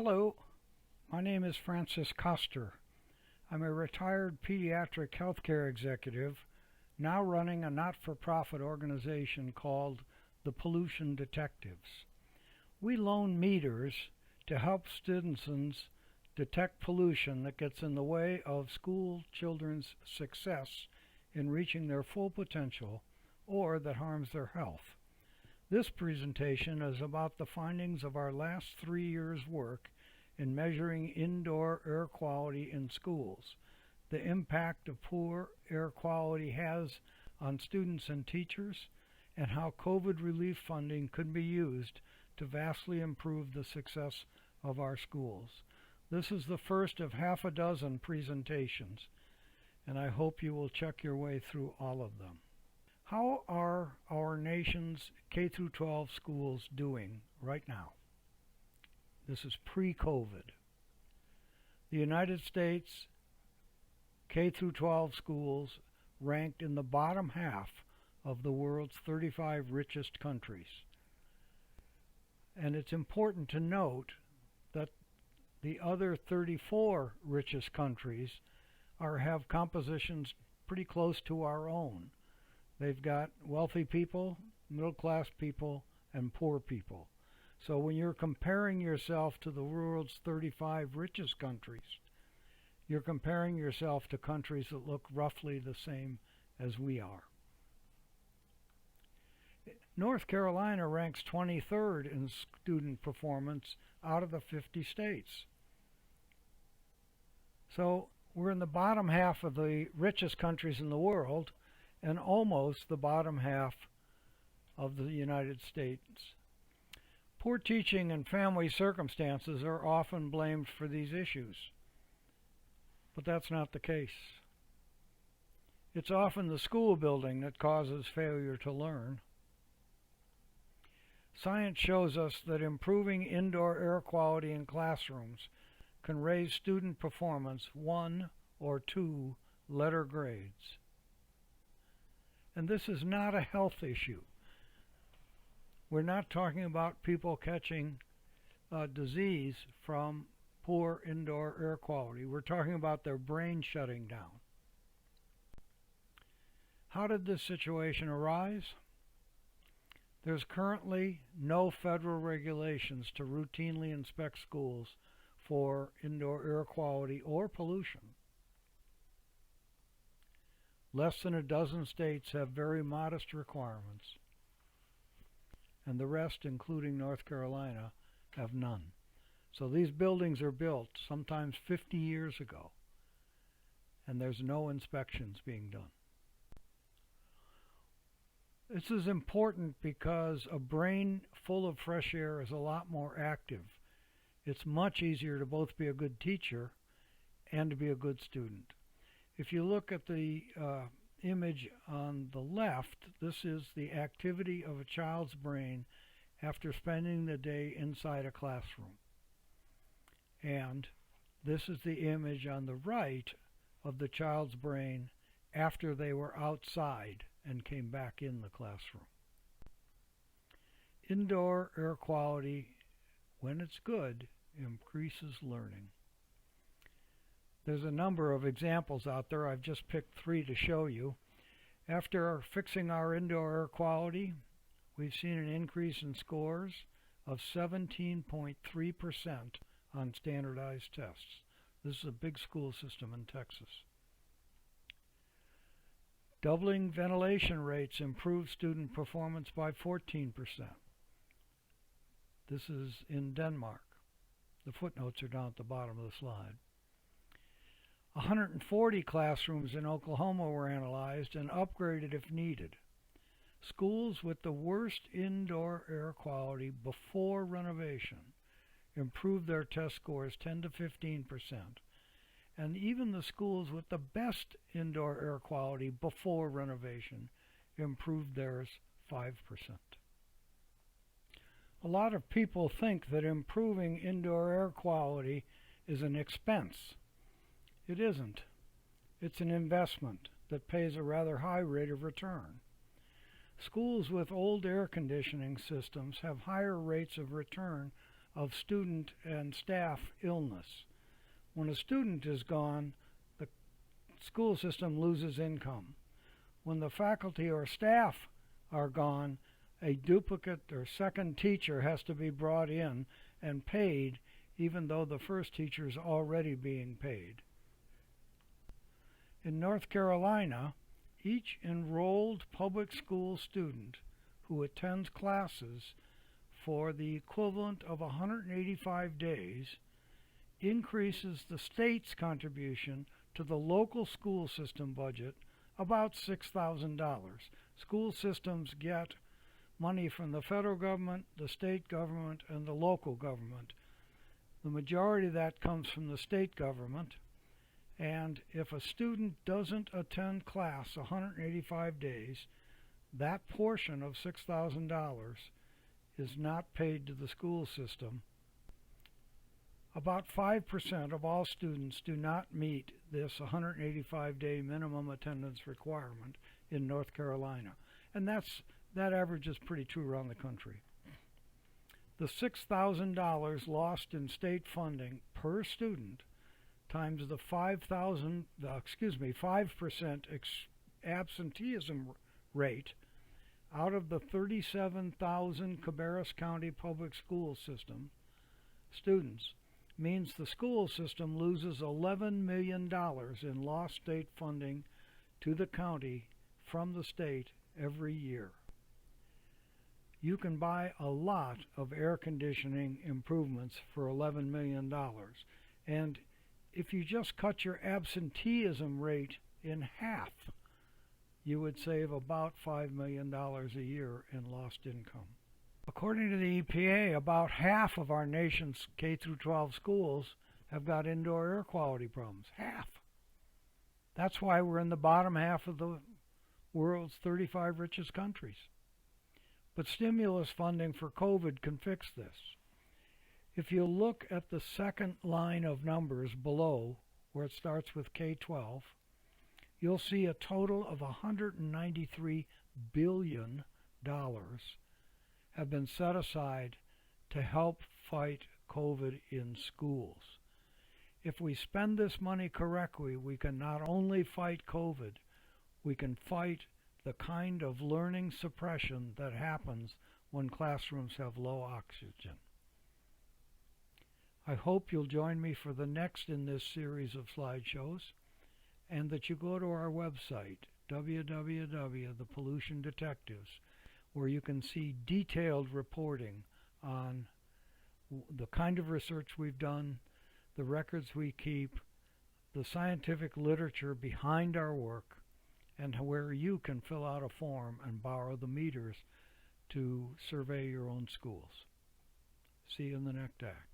Hello, my name is Francis Coster. I'm a retired pediatric healthcare executive now running a not-for-profit organization called the Pollution Detectives. We loan meters to help citizens detect pollution that gets in the way of school children's success in reaching their full potential or that harms their health. This presentation is about the findings of our last 3 years' work in measuring indoor air quality in schools, the impact of poor air quality has on students and teachers, and how COVID relief funding could be used to vastly improve the success of our schools. This is the first of half a dozen presentations, and I hope you will check your way through all of them. How are our nation's K-12 schools doing right now? This is pre-COVID. The United States K-12 schools ranked in the bottom half of the world's 35 richest countries. And it's important to note that the other 34 richest countries have compositions pretty close to our own. They've got wealthy people, middle-class people, and poor people. So when you're comparing yourself to the world's 35 richest countries, you're comparing yourself to countries that look roughly the same as we are. North Carolina ranks 23rd in student performance out of the 50 states. So we're in the bottom half of the richest countries in the world and almost the bottom half of the United States. Poor teaching and family circumstances are often blamed for these issues, but that's not the case. It's often the school building that causes failure to learn. Science shows us that improving indoor air quality in classrooms can raise student performance 1 or 2 letter grades. And this is not a health issue. We're not talking about people catching disease from poor indoor air quality. We're talking about their brain shutting down. How did this situation arise? There's currently no federal regulations to routinely inspect schools for indoor air quality or pollution. Less than a dozen states have very modest requirements, and the rest, including North Carolina, have none. So these buildings are built sometimes 50 years ago, and there's no inspections being done. This is important because a brain full of fresh air is a lot more active. It's much easier to both be a good teacher and to be a good student. If you look at the image on the left, this is the activity of a child's brain after spending the day inside a classroom. And this is the image on the right of the child's brain after they were outside and came back in the classroom. Indoor air quality, when it's good, increases learning. There's a number of examples out there. I've just picked 3 to show you. After fixing our indoor air quality, we've seen an increase in scores of 17.3% on standardized tests. This is a big school system in Texas. Doubling ventilation rates improved student performance by 14%. This is in Denmark. The footnotes are down at the bottom of the slide. 140 classrooms in Oklahoma were analyzed and upgraded if needed. Schools with the worst indoor air quality before renovation improved their test scores 10 to 15%. And even the schools with the best indoor air quality before renovation improved theirs 5%. A lot of people think that improving indoor air quality is an expense. It isn't. It's an investment that pays a rather high rate of return. Schools with old air conditioning systems have higher rates of return of student and staff illness. When a student is gone, the school system loses income. When the faculty or staff are gone, a duplicate or second teacher has to be brought in and paid, even though the first teacher is already being paid. In North Carolina, each enrolled public school student who attends classes for the equivalent of 185 days increases the state's contribution to the local school system budget about $6,000. School systems get money from the federal government, the state government, and the local government. The majority of that comes from the state government, and if a student doesn't attend class 185 days, that portion of $6,000 is not paid to the school system. About 5% of all students do not meet this 185-day minimum attendance requirement in North Carolina, and that average is pretty true around the country. The $6,000 lost in state funding per student times the 5% absenteeism rate out of the 37,000 Cabarrus County public school system students means the school system loses $11 million in lost state funding to the county from the state every year. You can buy a lot of air conditioning improvements for $11 million, and if you just cut your absenteeism rate in half, you would save about $5 million a year in lost income. According to the EPA, about half of our nation's K-12 schools have got indoor air quality problems. Half. That's why we're in the bottom half of the world's 35 richest countries. But stimulus funding for COVID can fix this. If you look at the second line of numbers below, where it starts with K-12, you'll see a total of $193 billion have been set aside to help fight COVID in schools. If we spend this money correctly, we can not only fight COVID, we can fight the kind of learning suppression that happens when classrooms have low oxygen. I hope you'll join me for the next in this series of slideshows, and that you go to our website, www.thepollution detectives, where you can see detailed reporting on the kind of research we've done, the records we keep, the scientific literature behind our work, and where you can fill out a form and borrow the meters to survey your own schools. See you in the next act.